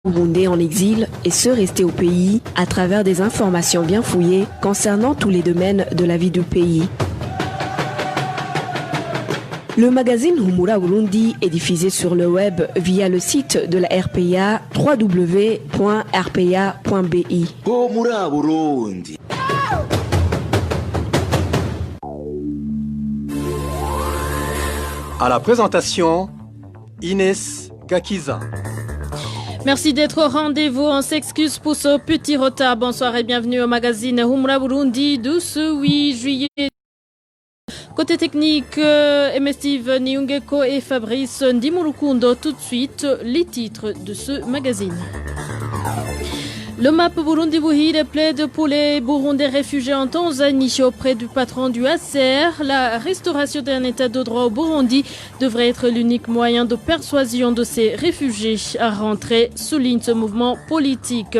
Burundais en exil et ceux restés au pays à travers des informations bien fouillées concernant tous les domaines de la vie du pays. Le magazine Humura Burundi est diffusé sur le web via le site de la RPA www.rpa.bi. Humura Burundi. À la présentation, Inès Gakiza. Merci d'être au rendez-vous. On s'excuse pour ce petit retard. Bonsoir et bienvenue au magazine Humura Burundi de ce 8 juillet. Côté technique, Steve Niungeko et Fabrice Ndimurukundo. Tout de suite, les titres de ce magazine. Le MAP Burundi Buhire plaide pour les Burundais réfugiés en Tanzanie auprès du patron du HCR. La restauration d'un état de droit au Burundi devrait être l'unique moyen de persuasion de ces réfugiés à rentrer, souligne ce mouvement politique.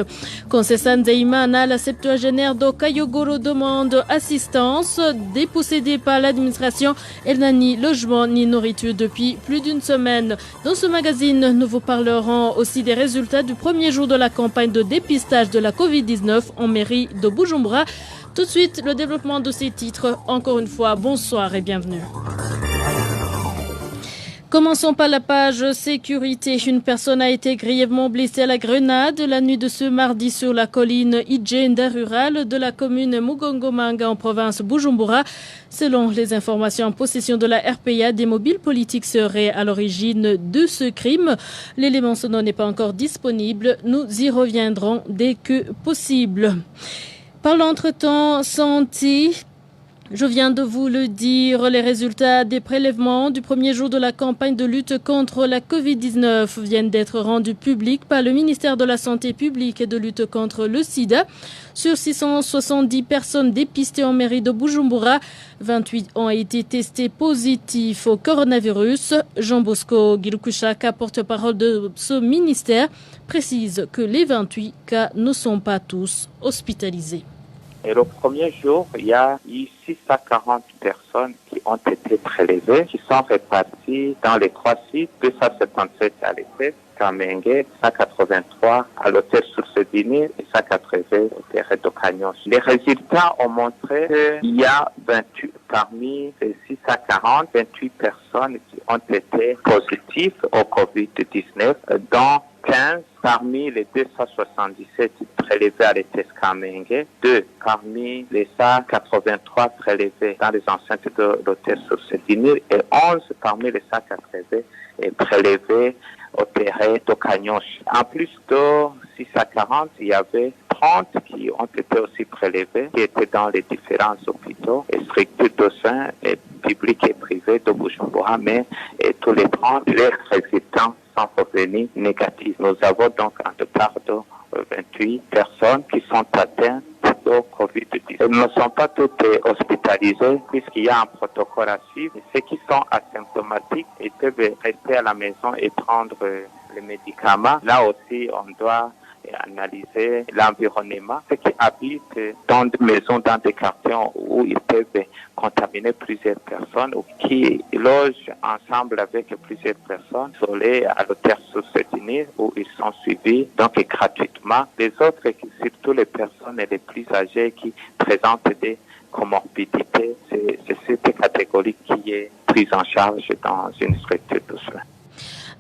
Concessan Zeimana, la septuagénaire d'Okayogoro demande assistance. Dépossédée par l'administration, elle n'a ni logement ni nourriture depuis plus d'une semaine. Dans ce magazine, nous vous parlerons aussi des résultats du premier jour de la campagne de dépistage de la Covid-19 en mairie de Bujumbura. Tout de suite, le développement de ces titres. Encore une fois, bonsoir et bienvenue. Commençons par la page sécurité. Une personne a été grièvement blessée à la grenade la nuit de ce mardi sur la colline Ijenda rurale de la commune Mugongomanga en province Bujumbura. Selon les informations en possession de la RPA, des mobiles politiques seraient à l'origine de ce crime. L'élément sonore n'est pas encore disponible. Nous y reviendrons dès que possible. Par l'entretemps, santé. Je viens de vous le dire, les résultats des prélèvements du premier jour de la campagne de lutte contre la Covid-19 viennent d'être rendus publics par le ministère de la Santé publique et de lutte contre le sida. Sur 670 personnes dépistées en mairie de Bujumbura, 28 ont été testés positifs au coronavirus. Jean Bosco Girukushaka, porte-parole de ce ministère, précise que les 28 cas ne sont pas tous hospitalisés. Et le premier jour, il y a eu 640 personnes qui ont été prélevées, qui sont réparties dans les trois sites, 277 à l'EPS, Kamenge, 183 à l'hôtel Source-Dini et 180 au terrain de Cagnos. Les résultats ont montré qu'il y a 28, parmi ces 640, 28 personnes qui ont été positives au Covid-19, dont 15 parmi les 277 prélevés à l'ETS Kamenge, 2 parmi les 183 prélevés dans les enceintes de l'hôtel Source-Dini et 11 parmi les 180 prélevés au terrain de Cagnos. En plus de 640, il y avait 30 qui ont été aussi prélevés, qui étaient dans les différents hôpitaux et structures de soins publics et privés de Bujumbura, mais tous les 30, les résultats sont revenus négatifs. Nous avons donc un total de 28 personnes qui sont atteintes de Covid-19. Elles ne sont pas toutes hospitalisées puisqu'il y a un protocole à suivre. Ceux qui sont asymptomatiques, ils peuvent rester à la maison et prendre les médicaments. Là aussi, on doit analyser l'environnement. Ceux qui habitent dans des maisons, dans des quartiers où ils peuvent contaminer plusieurs personnes ou qui logent ensemble avec plusieurs personnes, isolés à l'hôtel Source-Dini où ils sont suivis donc gratuitement. Les autres, surtout les personnes les plus âgées qui présentent des comorbidités, c'est cette catégorie qui est prise en charge dans une structure de soins.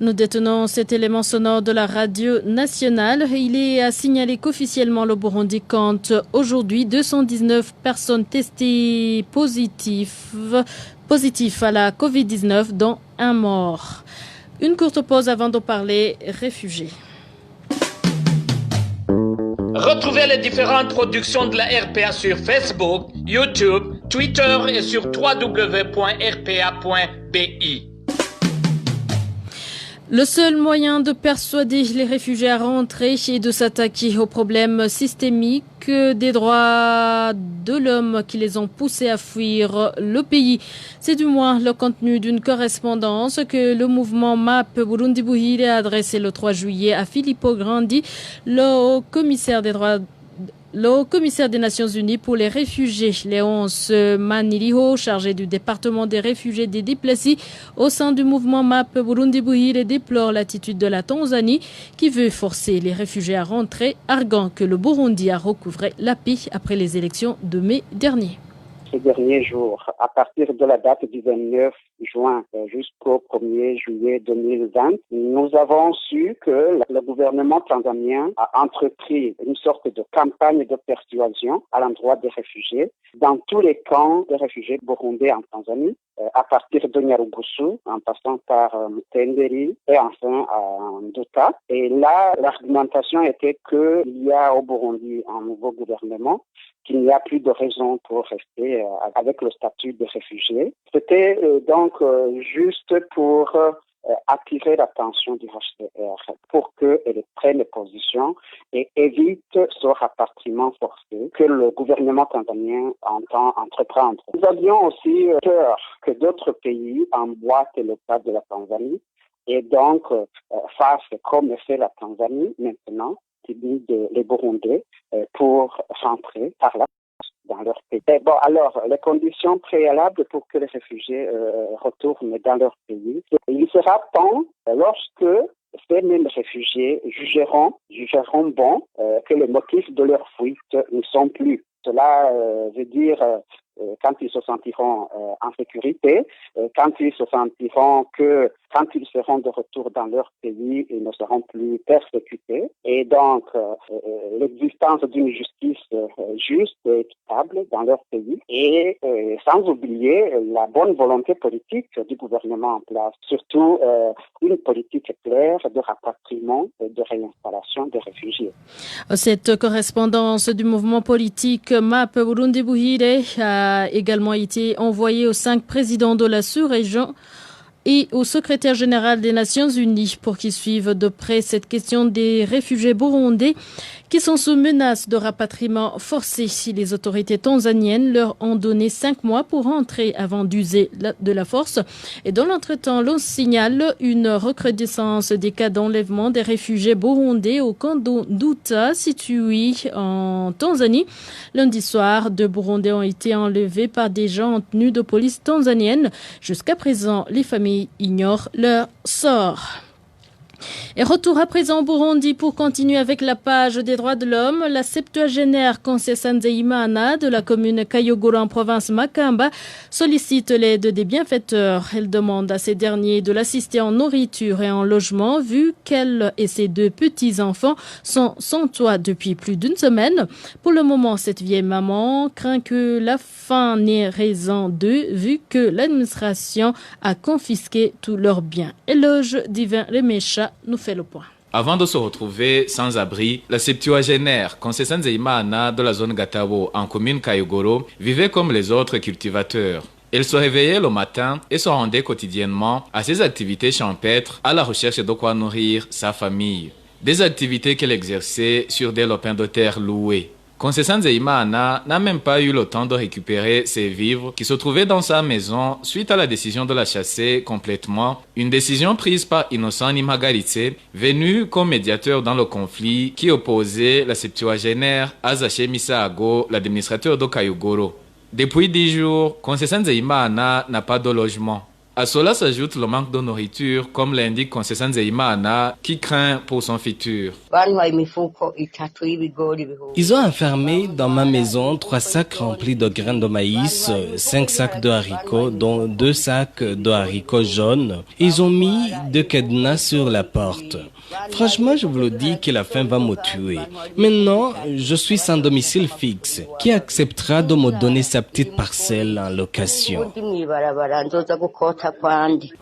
Nous détenons cet élément sonore de la radio nationale. Il est à signaler qu'officiellement le Burundi compte aujourd'hui 219 personnes testées positives à la Covid-19, dont un mort. Une courte pause avant de parler réfugiés. Retrouvez les différentes productions de la RPA sur Facebook, YouTube, Twitter et sur www.rpa.bi. Le seul moyen de persuader les réfugiés à rentrer est de s'attaquer aux problèmes systémiques des droits de l'homme qui les ont poussés à fuir le pays. C'est du moins le contenu d'une correspondance que le mouvement MAP Burundi Buhire a adressée le 3 juillet à Filippo Grandi, le commissaire des droits Le commissaire des Nations Unies pour les réfugiés, Léonce Maniliho, chargé du département des réfugiés et des déplacés au sein du mouvement MAP Burundi Buhire, déplore l'attitude de la Tanzanie qui veut forcer les réfugiés à rentrer, arguant que le Burundi a recouvré la paix après les élections de mai dernier. Ces derniers jours, à partir de la date du 29 juin jusqu'au 1er juillet 2020, nous avons su que le gouvernement tanzanien a entrepris une sorte de campagne de persuasion à l'endroit des réfugiés dans tous les camps des réfugiés burundais en Tanzanie, à partir de Nyarugusu, en passant par Mutenderi et enfin à Nduta. Et là, l'argumentation était qu'il y a au Burundi un nouveau gouvernement, qu'il n'y a plus de raison pour rester avec le statut de réfugié. C'était donc juste pour attirer l'attention du HCR pour qu'elle prenne position et évite ce rapatriement forcé que le gouvernement tanzanien entend entreprendre. Nous avions aussi peur que d'autres pays emboîtent le pas de la Tanzanie et donc fassent comme fait la Tanzanie maintenant, les Burundais pour rentrer par là dans leur pays. Bon, alors, les conditions préalables pour que les réfugiés retournent dans leur pays, il sera temps lorsque ces mêmes réfugiés jugeront bon que les motifs de leur fuite ne sont plus. Cela veut dire quand ils se sentiront en sécurité, quand ils se sentiront que quand ils seront de retour dans leur pays, ils ne seront plus persécutés. Et donc, l'existence d'une justice juste et équitable dans leur pays. Et sans oublier la bonne volonté politique du gouvernement en place. Surtout, une politique claire de rapatriement et de réinstallation des réfugiés. Cette correspondance du mouvement politique MAP Burundi Buhire a également été envoyée aux 5 présidents de la sous-région et au secrétaire général des Nations Unies pour qu'ils suivent de près cette question des réfugiés burundais qui sont sous menace de rapatriement forcé. Si les autorités tanzaniennes leur ont donné 5 mois pour rentrer avant d'user de la force. Et dans l'entretemps, l'on signale une recrudescence des cas d'enlèvement des réfugiés burundais au camp d'Nduta situé en Tanzanie. Lundi soir, 2 Burundais ont été enlevés par des gens en tenue de police tanzanienne. Jusqu'à présent, les familles ignorent leur sort. Et retour à présent au Burundi pour continuer avec la page des droits de l'homme. La septuagénaire Concessa Nzeyimana de la commune Kayogoro en province Makamba sollicite l'aide des bienfaiteurs. Elle demande à ces derniers de l'assister en nourriture et en logement vu qu'elle et ses 2 petits-enfants sont sans toit depuis plus d'1 semaine. Pour le moment, cette vieille maman craint que la faim n'ait raison d'eux vu que l'administration a confisqué tous leurs biens. Éloge Divin Remecha nous fait le point. Avant de se retrouver sans abri, la septuagénaire Concessa Nzeyimana de la zone Gatabo en commune Kayogoro vivait comme les autres cultivateurs. Elle se réveillait le matin et se rendait quotidiennement à ses activités champêtres à la recherche de quoi nourrir sa famille. Des activités qu'elle exerçait sur des lopins de terre loués. Concessa Nzeyimana n'a même pas eu le temps de récupérer ses vivres qui se trouvaient dans sa maison suite à la décision de la chasser complètement, une décision prise par Innocent Nimagaritse, venu comme médiateur dans le conflit qui opposait la septuagénaire à Zaché Misaago, l'administrateur de Kayogoro. Depuis 10 jours, Concessa Nzeyimana n'a pas de logement. À cela s'ajoute le manque de nourriture, comme l'indique Concessa Nzeyimana, qui craint pour son futur. Ils ont enfermé dans ma maison 3 sacs remplis de grains de maïs, 5 sacs de haricots, dont 2 sacs de haricots jaunes. Ils ont mis 2 cadenas sur la porte. Franchement, je vous le dis que la faim va me tuer. Maintenant, je suis sans domicile fixe. Qui acceptera de me donner sa petite parcelle en location?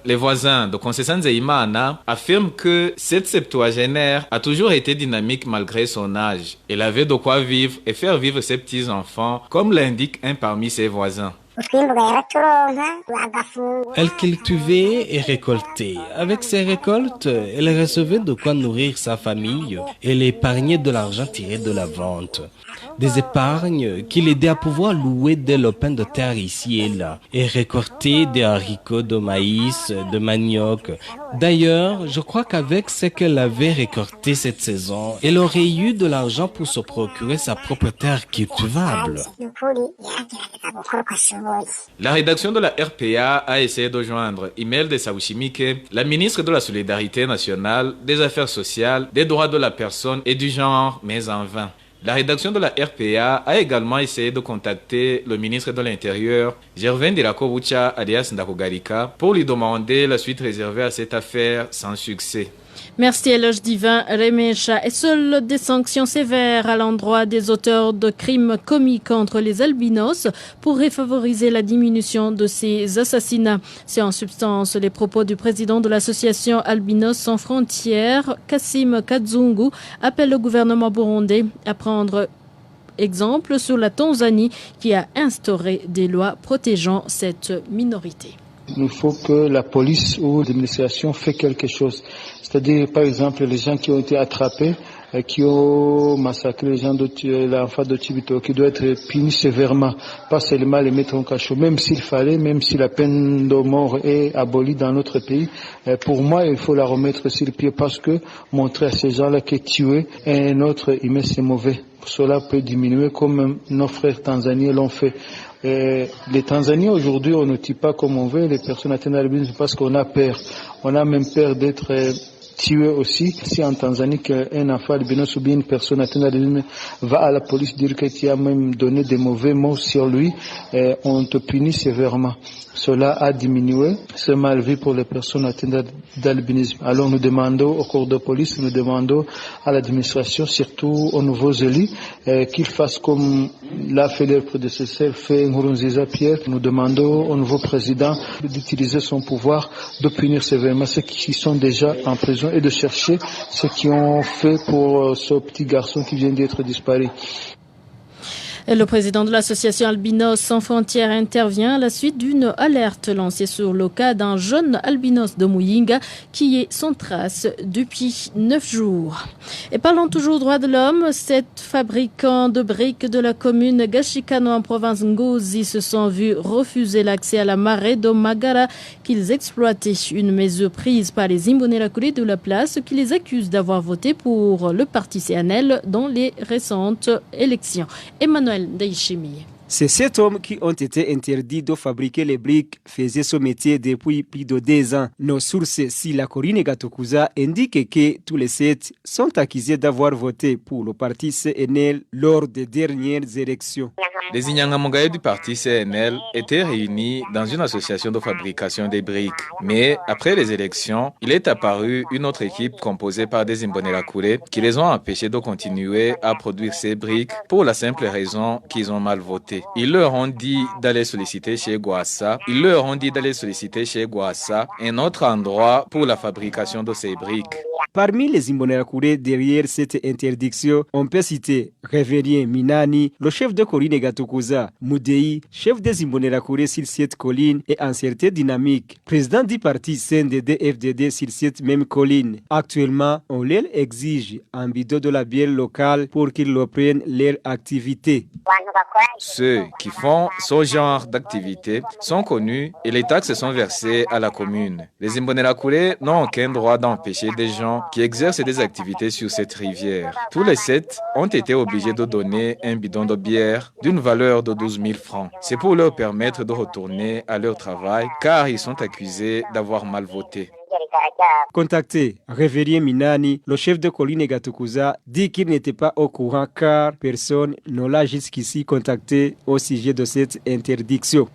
Les voisins de Concessa Nzeyimana affirment que cette septuagénaire a toujours été dynamique malgré son âge. Elle avait de quoi vivre et faire vivre ses petits-enfants, comme l'indique un parmi ses voisins. Elle cultivait et récoltait. Avec ses récoltes, elle recevait de quoi nourrir sa famille. Elle épargnait de l'argent tiré de la vente. Des épargnes qui l'aidaient à pouvoir louer des lopins de terre ici et là et récolter des haricots de maïs, de manioc, D'ailleurs, je crois qu'avec ce qu'elle avait récolté cette saison, elle aurait eu de l'argent pour se procurer sa propre terre cultivable. La rédaction de la RPA a essayé de joindre Imelda Sawushimike, la ministre de la Solidarité nationale, des Affaires sociales, des droits de la personne et du genre, mais en vain. La rédaction de la RPA a également essayé de contacter le ministre de l'Intérieur, Gervin Dirakobucha alias Ndakugarika, pour lui demander la suite réservée à cette affaire sans succès. Merci Eloge Divin Remecha. Et seules des sanctions sévères à l'endroit des auteurs de crimes commis contre les albinos pourraient favoriser la diminution de ces assassinats. C'est en substance les propos du président de l'association Albinos sans frontières, Kassim Kazungu, appelle le gouvernement burundais à prendre exemple sur la Tanzanie qui a instauré des lois protégeant cette minorité. Il faut que la police ou l'administration fait quelque chose. C'est-à-dire, par exemple, les gens qui ont été attrapés, qui ont massacré les gens l'enfant de Tibito, qui doit être punis sévèrement, pas seulement les mettre en cachot, même s'il fallait, même si la peine de mort est abolie dans notre pays. Pour moi, il faut la remettre sur le pied parce que montrer à ces gens-là que tuer un autre humain, c'est mauvais. Cela peut diminuer comme nos frères tanzaniens l'ont fait. Les Tanzaniens aujourd'hui, on ne tue pas comme on veut les personnes atteintes d'albinisme parce qu'on a peur. On a même peur d'être tué aussi. Si en Tanzanie qu'un enfant albinos ou bien une personne atteinte d'albinisme va à la police dire que tu as même donné des mauvais mots sur lui, on te punit sévèrement. Cela a diminué ce mal vu pour les personnes atteintes d'albinisme. Alors nous demandons au corps de police, nous demandons à l'administration, surtout aux nouveaux élus, qu'ils fassent comme l'a fait leur prédécesseur, fait Nkurunziza Pierre. Nous demandons au nouveau président d'utiliser son pouvoir, de punir sévèrement ceux qui sont déjà en prison et de chercher ceux qui ont fait pour ce petit garçon qui vient d'être disparu. Le président de l'association Albinos sans frontières intervient à la suite d'une alerte lancée sur le cas d'un jeune albinos de Muyinga qui est sans trace depuis 9 jours. Et parlons toujours droits de l'homme, 7 fabricants de briques de la commune Gashikano en province Ngozi se sont vus refuser l'accès à la marée de Magara qu'ils exploitaient. Une mesure prise par les Imbonerakure de la place qui les accusent d'avoir voté pour le parti CNL dans les récentes élections. Emmanuel Ndayishimiye. Ces 7 hommes qui ont été interdits de fabriquer les briques faisaient ce métier depuis plus de 2 ans. Nos sources si la Corine Gatokuza indiquent que tous les 7 sont accusés d'avoir voté pour le parti CNL lors des dernières élections. Les Inyangamugaye du parti CNL étaient réunis dans une association de fabrication des briques. Mais après les élections, il est apparu une autre équipe composée par des Imbonerakure qui les ont empêchés de continuer à produire ces briques pour la simple raison qu'ils ont mal voté. Ils leur ont dit d'aller solliciter chez Gwassa. Un autre endroit pour la fabrication de ces briques. Parmi les Imbonerakure derrière cette interdiction, on peut citer Révérien Minani, le chef de Corine Gatokuza, Moudei, chef des Imbonerakure sur cette colline et en certaine dynamique, président du parti CNDD-FDD sur cette même colline. Actuellement, on leur exige un bidon de la bière locale pour qu'ils reprennent leur activité. Ceux qui font ce genre d'activité sont connus et les taxes sont versées à la commune. Les Imbonerakure n'ont aucun droit d'empêcher des gens qui exercent des activités sur cette rivière. Tous les 7 ont été obligés de donner un bidon de bière d'une valeur de 12 000 francs. C'est pour leur permettre de retourner à leur travail car ils sont accusés d'avoir mal voté. Contacté, Révérien Minani, le chef de Colline Gatokuza, dit qu'il n'était pas au courant car personne ne l'a jusqu'ici contacté au sujet de cette interdiction.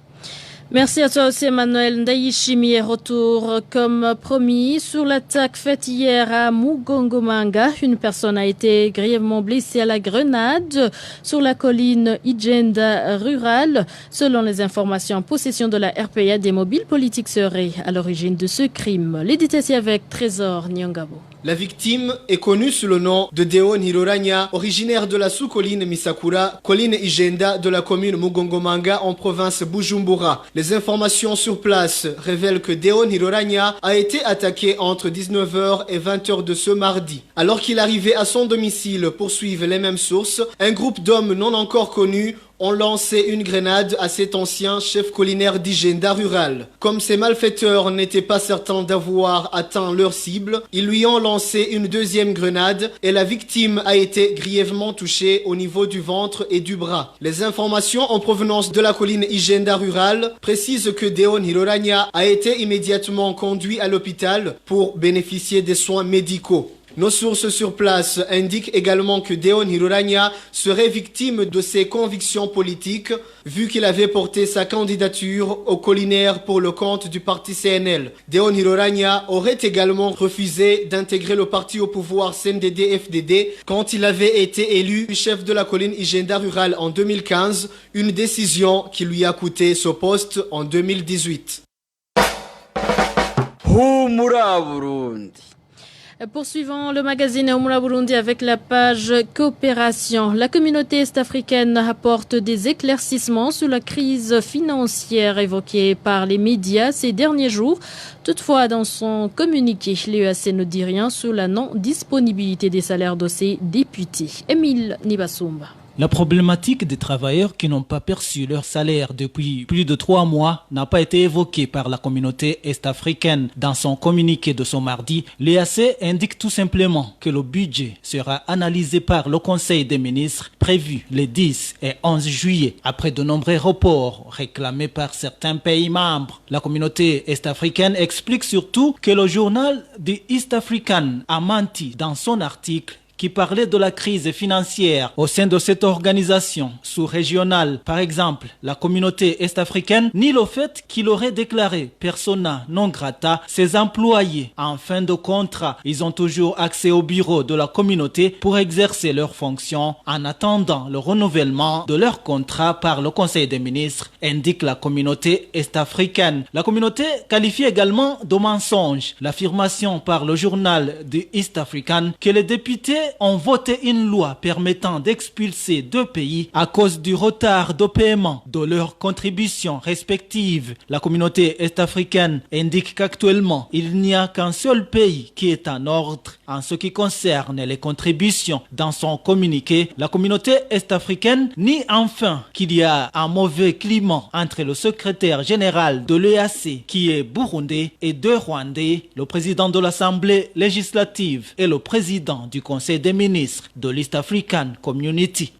Merci à toi aussi Emmanuel Ndayishimiye. Retour comme promis sur l'attaque faite hier à Mugongomanga. Une personne a été grièvement blessée à la grenade sur la colline Ijenda rurale. Selon les informations en possession de la RPA, des mobiles politiques seraient à l'origine de ce crime. Les détails avec Trésor Nyongabo. La victime est connue sous le nom de Deon Hiroranya, originaire de la sous-colline Misakura, colline Ijenda de la commune Mugongomanga en province Bujumbura. Les informations sur place révèlent que Deon Hiroranya a été attaqué entre 19h et 20h de ce mardi. Alors qu'il arrivait à son domicile, poursuivent les mêmes sources, un groupe d'hommes non encore connus ont lancé une grenade à cet ancien chef collinaire d'Igenda rural. Comme ces malfaiteurs n'étaient pas certains d'avoir atteint leur cible, ils lui ont lancé une deuxième grenade et la victime a été grièvement touchée au niveau du ventre et du bras. Les informations en provenance de la colline Igenda rurale précisent que Deon Hirorania a été immédiatement conduit à l'hôpital pour bénéficier des soins médicaux. Nos sources sur place indiquent également que Deon Hirorania serait victime de ses convictions politiques, vu qu'il avait porté sa candidature au collinaire pour le compte du parti CNL. Deon Hirorania aurait également refusé d'intégrer le parti au pouvoir CNDD-FDD quand il avait été élu chef de la colline Igenda rurale en 2015, une décision qui lui a coûté ce poste en 2018. Humura Burundi. Poursuivons le magazine Humura Burundi avec la page coopération. La communauté est-africaine apporte des éclaircissements sur la crise financière évoquée par les médias ces derniers jours. Toutefois, dans son communiqué, l'EAC ne dit rien sur la non-disponibilité des salaires de ses députés. Émile Nibasumba. La problématique des travailleurs qui n'ont pas perçu leur salaire depuis plus de 3 mois n'a pas été évoquée par la communauté est-africaine. Dans son communiqué de ce mardi, l'EAC indique tout simplement que le budget sera analysé par le Conseil des ministres prévu les 10 et 11 juillet, après de nombreux reports réclamés par certains pays membres. La communauté est-africaine explique surtout que le journal The East African a menti dans son article qui parlait de la crise financière au sein de cette organisation sous-régionale. Par exemple, la communauté est-africaine nie le fait qu'il aurait déclaré persona non grata ses employés en fin de contrat. Ils ont toujours accès au bureau de la communauté pour exercer leurs fonctions en attendant le renouvellement de leur contrat par le Conseil des ministres, indique la communauté est-africaine. La communauté qualifie également de mensonge l'affirmation par le journal The East African que les députés ont voté une loi permettant d'expulser 2 pays à cause du retard de paiement de leurs contributions respectives. La communauté est-africaine indique qu'actuellement, il n'y a qu'un seul pays qui est en ordre en ce qui concerne les contributions. Dans son communiqué, la communauté est-africaine nie enfin qu'il y a un mauvais climat entre le secrétaire général de l'EAC, qui est burundais, et 2 Rwandais, le président de l'Assemblée législative et le président du Conseil des ministres de l'East African Community.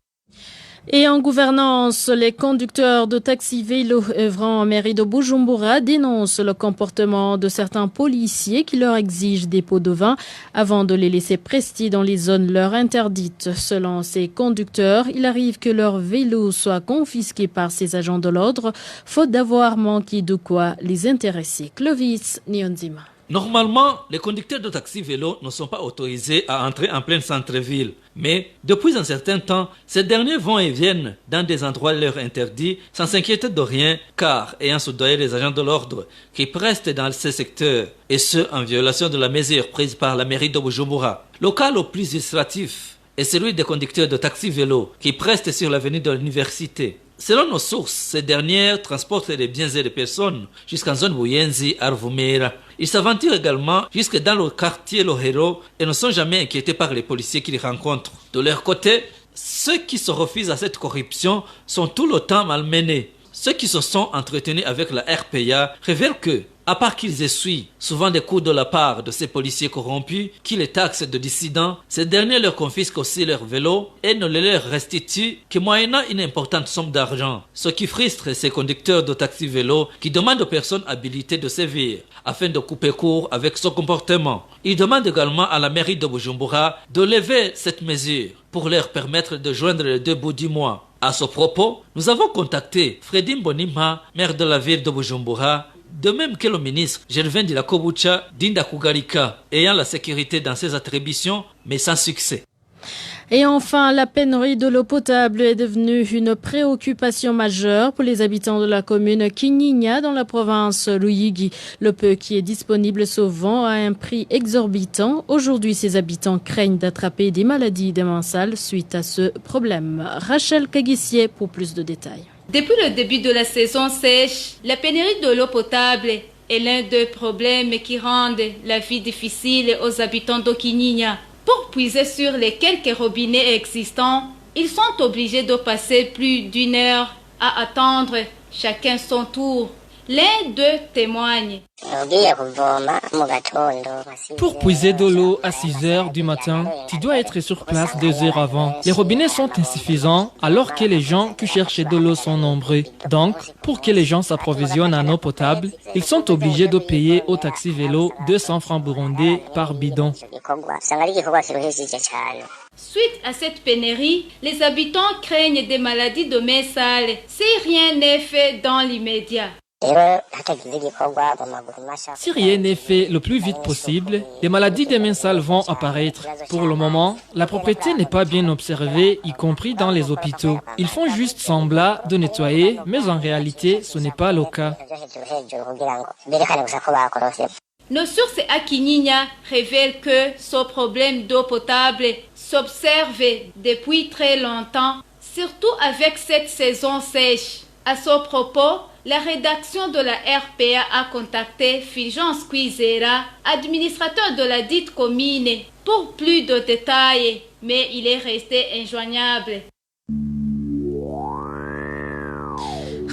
Et en gouvernance, les conducteurs de taxi-vélo œuvrant en mairie de Bujumbura dénoncent le comportement de certains policiers qui leur exigent des pots de vin avant de les laisser prester dans les zones leur interdites. Selon ces conducteurs, il arrive que leur vélo soit confisqué par ces agents de l'ordre, faute d'avoir manqué de quoi les intéresser. Clovis Nyonzima. Normalement, les conducteurs de taxi-vélo ne sont pas autorisés à entrer en plein centre-ville. Mais depuis un certain temps, ces derniers vont et viennent dans des endroits leur interdits sans s'inquiéter de rien, car ayant soudoyé les agents de l'ordre qui prestent dans ces secteurs, et ce en violation de la mesure prise par la mairie de Bujumbura. Le cas le plus illustratif est celui des conducteurs de taxi-vélo qui prestent sur l'avenue de l'université. Selon nos sources, ces dernières transportent les biens et les personnes jusqu'en zone Buyenzi, Arvumera. Ils s'aventurent également jusque dans le quartier Lohero et ne sont jamais inquiétés par les policiers qu'ils rencontrent. De leur côté, ceux qui se refusent à cette corruption sont tout le temps malmenés. Ceux qui se sont entretenus avec la RPA révèlent que, à part qu'ils essuient souvent des coups de la part de ces policiers corrompus qui les taxent de dissidents, ces derniers leur confisquent aussi leurs vélos et ne les leur restituent que moyennant une importante somme d'argent. Ce qui frustre ces conducteurs de taxi-vélo qui demandent aux personnes habilitées de sévir afin de couper court avec ce comportement. Ils demandent également à la mairie de Bujumbura de lever cette mesure pour leur permettre de joindre les 2 bouts du mois. À ce propos, nous avons contacté Freddy Mbonimpa, maire de la ville de Bujumbura, de même que le ministre Gervin Dirakobucha d'Indakugarika, ayant la sécurité dans ses attributions, mais sans succès. Et enfin, la pénurie de l'eau potable est devenue une préoccupation majeure pour les habitants de la commune Kinyinya dans la province Ruyigi. Le peu qui est disponible se vend à un prix exorbitant. Aujourd'hui, ces habitants craignent d'attraper des maladies démentielles suite à ce problème. Rachel Kagissier pour plus de détails. Depuis le début de la saison sèche, la pénurie de l'eau potable est l'un des problèmes qui rendent la vie difficile aux habitants d'Okinyinya. Pour puiser sur les quelques robinets existants, Ils sont obligés de passer plus d'une heure à attendre chacun son tour. L'un d'eux témoigne. Pour puiser de l'eau à 6 heures du matin, tu dois être sur place 2 heures avant. Les robinets sont insuffisants alors que les gens qui cherchent de l'eau sont nombreux. Donc, pour que les gens s'approvisionnent en eau potable, ils sont obligés de payer au taxi vélo 200 francs burundais par bidon. Suite à cette pénurie, les habitants craignent des maladies de mains sales si rien n'est fait dans l'immédiat. Si rien n'est fait le plus vite possible, les maladies des mains sales vont apparaître. Pour le moment, la propreté n'est pas bien observée, y compris dans les hôpitaux. Ils font juste semblant de nettoyer, mais en réalité, ce n'est pas le cas. Nos sources à Kinyinya révèlent que ce problème d'eau potable s'observe depuis très longtemps, surtout avec cette saison sèche. À ce propos, la rédaction de la RPA a contacté Fulgence Kwizera, administrateur de la dite commune, pour plus de détails, mais il est resté injoignable.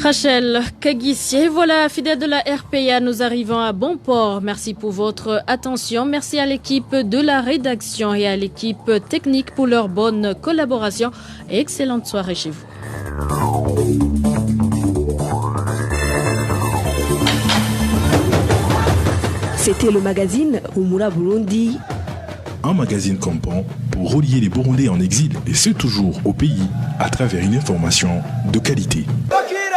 Rachel Kagissier, voilà, fidèle de la RPA, nous arrivons à bon port. Merci pour votre attention. Merci à l'équipe de la rédaction et à l'équipe technique pour leur bonne collaboration. Excellente soirée chez vous. C'était le magazine Humura Burundi. Un magazine campant pour relier les Burundais en exil et ceux toujours au pays à travers une information de qualité. Okay.